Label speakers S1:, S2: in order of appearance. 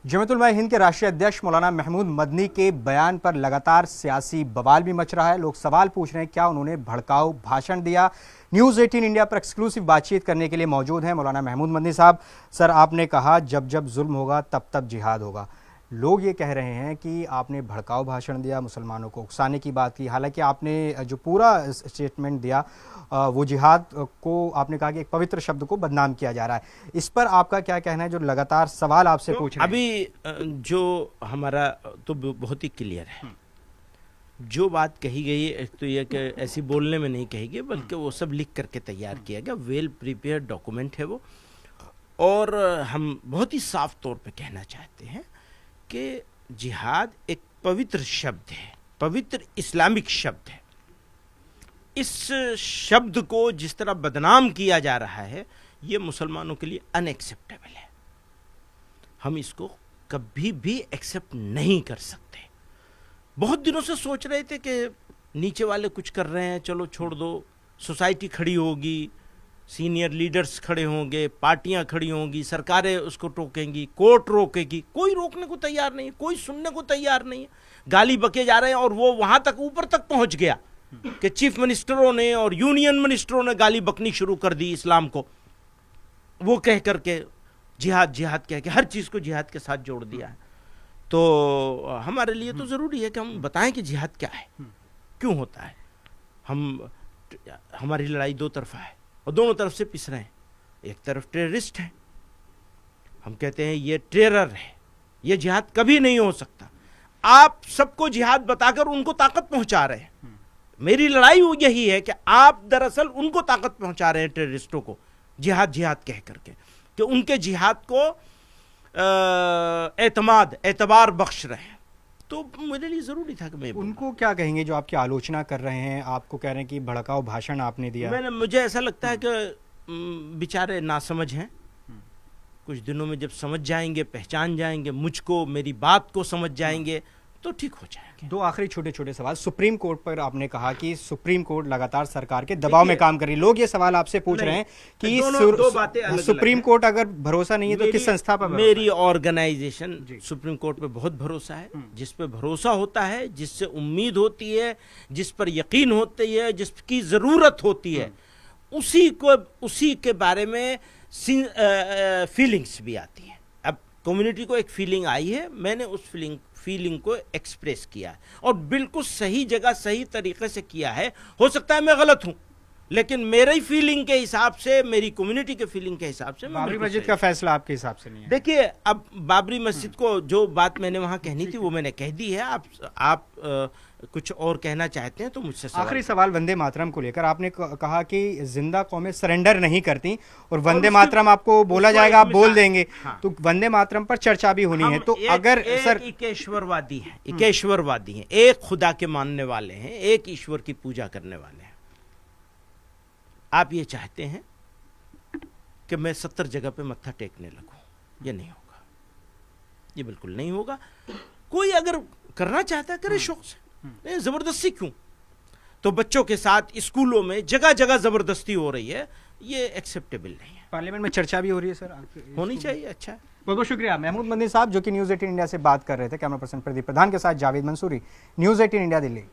S1: जमात-उल-उलमा हिंद के राष्ट्रीय अध्यक्ष मौलाना महमूद मदनी के बयान पर लगातार सियासी बवाल भी मच रहा है। लोग सवाल पूछ रहे हैं क्या उन्होंने भड़काऊ भाषण दिया। न्यूज़ 18 इंडिया पर एक्सक्लूसिव बातचीत करने के लिए मौजूद हैं मौलाना महमूद मदनी साहब। सर, आपने कहा जब जब जुल्म होगा तब तब जिहाद होगा। लोग ये कह रहे हैं कि आपने भड़काऊ भाषण दिया, मुसलमानों को उकसाने की बात की। हालांकि आपने जो पूरा स्टेटमेंट दिया वो जिहाद को आपने कहा कि एक पवित्र शब्द को बदनाम किया जा रहा है। इस पर आपका क्या कहना है जो लगातार सवाल आपसे पूछ रहे हैं?
S2: अभी जो हमारा तो बहुत ही क्लियर है, जो बात कही गई है तो यह कि ऐसी बोलने में नहीं कही गई, बल्कि वो सब लिख करके तैयार किया गया। वेल प्रिपेयर्ड डॉक्यूमेंट है वो। और हम बहुत ही साफ तौर पे कहना चाहते हैं कि जिहाद एक पवित्र शब्द है, पवित्र इस्लामिक शब्द है। इस शब्द को जिस तरह बदनाम किया जा रहा है, ये मुसलमानों के लिए अनएक्सेप्टेबल है। हम इसको कभी भी एक्सेप्ट नहीं कर सकते। बहुत दिनों से सोच रहे थे कि नीचे वाले कुछ कर रहे हैं, चलो छोड़ दो, सोसाइटी खड़ी होगी, सीनियर लीडर्स खड़े होंगे, पार्टियां खड़ी होंगी, सरकारें उसको टोकेंगी, कोर्ट रोकेगी। कोई रोकने को तैयार नहीं है, कोई सुनने को तैयार नहीं है। गाली बके जा रहे हैं और वो वहां तक ऊपर तक पहुंच गया कि चीफ मिनिस्टरों ने और यूनियन मिनिस्टरों ने गाली बकनी शुरू कर दी इस्लाम को। वो कह करके जिहाद जिहाद कह के हर चीज को जिहाद के साथ जोड़ दिया है। तो हमारे लिए तो जरूरी है कि हम बताएं कि जिहाद क्या है, क्यों होता है। हमारी लड़ाई दो तरफा है और दोनों तरफ से पिस रहे हैं। एक तरफ टेररिस्ट है, हम कहते हैं ये टेरर है, ये जिहाद कभी नहीं हो सकता। आप सबको जिहाद बताकर उनको ताकत पहुंचा रहे हैं। मेरी लड़ाई यही है कि आप दरअसल उनको ताकत पहुंचा रहे हैं, टेररिस्टों को, जिहाद जिहाद कह करके, कि उनके जिहाद को एतबार बख्श रहे हैं। तो मेरे लिए जरूरी था कि मैं
S1: उनको क्या कहेंगे जो आपकी आलोचना कर रहे हैं, आपको कह रहे हैं कि भड़काऊ भाषण आपने दिया?
S2: मुझे ऐसा लगता है कि बेचारे नासमझ हैं। कुछ दिनों में जब समझ जाएंगे, पहचान जाएंगे मुझको, मेरी बात को समझ जाएंगे तो ठीक हो जाएंगे।
S1: दो आखिरी छोटे छोटे सवाल। सुप्रीम कोर्ट पर आपने कहा कि सुप्रीम कोर्ट लगातार सरकार के दबाव में काम कर रही है। लोग ये सवाल आपसे पूछ रहे हैं कि
S2: दो बातें अलग
S1: सुप्रीम कोर्ट अगर भरोसा नहीं है तो किस संस्था पर?
S2: मेरी ऑर्गेनाइजेशन सुप्रीम कोर्ट पे बहुत भरोसा है। जिस पे भरोसा होता है, जिससे उम्मीद होती है, जिस पर यकीन होती है, जिसकी जरूरत होती है, उसी के बारे में फीलिंग्स भी आती हैं। अब कम्युनिटी को एक फीलिंग आई है, मैंने उस फीलिंग को एक्सप्रेस किया है और बिल्कुल सही जगह सही तरीके से किया है। हो सकता है मैं गलत हूं, लेकिन मेरी फीलिंग के हिसाब से, मेरी कम्युनिटी के फीलिंग के हिसाब से
S1: बाबरी मस्जिद का फैसला आपके हिसाब से नहीं है?
S2: देखिए, अब बाबरी मस्जिद को जो बात मैंने वहां कहनी थी वो मैंने कह दी है। आप कुछ और कहना चाहते हैं तो मुझसे
S1: आखिरी सवाल वंदे मातरम को लेकर। आपने कहा कि जिंदा कौमें सरेंडर नहीं करती और वंदे मातरम आपको बोला जाएगा, आप बोल देंगे।
S2: हाँ।
S1: तो वंदे मातरम पर चर्चा भी होनी है। तो अगर सर
S2: इकेश्वरवादी हैं, इकेश्वरवादी हैं, एक खुदा के मानने वाले हैं, एक ईश्वर की पूजा करने वाले हैं। आप ये चाहते हैं कि मैं 70 जगह पे मत्था टेकने लगूं, ये नहीं होगा, ये बिल्कुल नहीं होगा। कोई अगर करना चाहता है करे शौक से, जबरदस्ती क्यों? तो बच्चों के साथ स्कूलों में जगह जगह जबरदस्ती हो रही है, ये एक्सेप्टेबल नहीं है।
S1: पार्लियामेंट में चर्चा भी हो रही है सर,
S2: होनी चाहिए। अच्छा,
S1: बहुत बहुत शुक्रिया महमूद मदनी साहब, जो कि न्यूज़ 18 इंडिया से बात कर रहे थे। कैमरा पर्सन प्रदीप प्रधान के साथ जावेद मंसूरी, न्यूज़ 18 इंडिया, दिल्ली।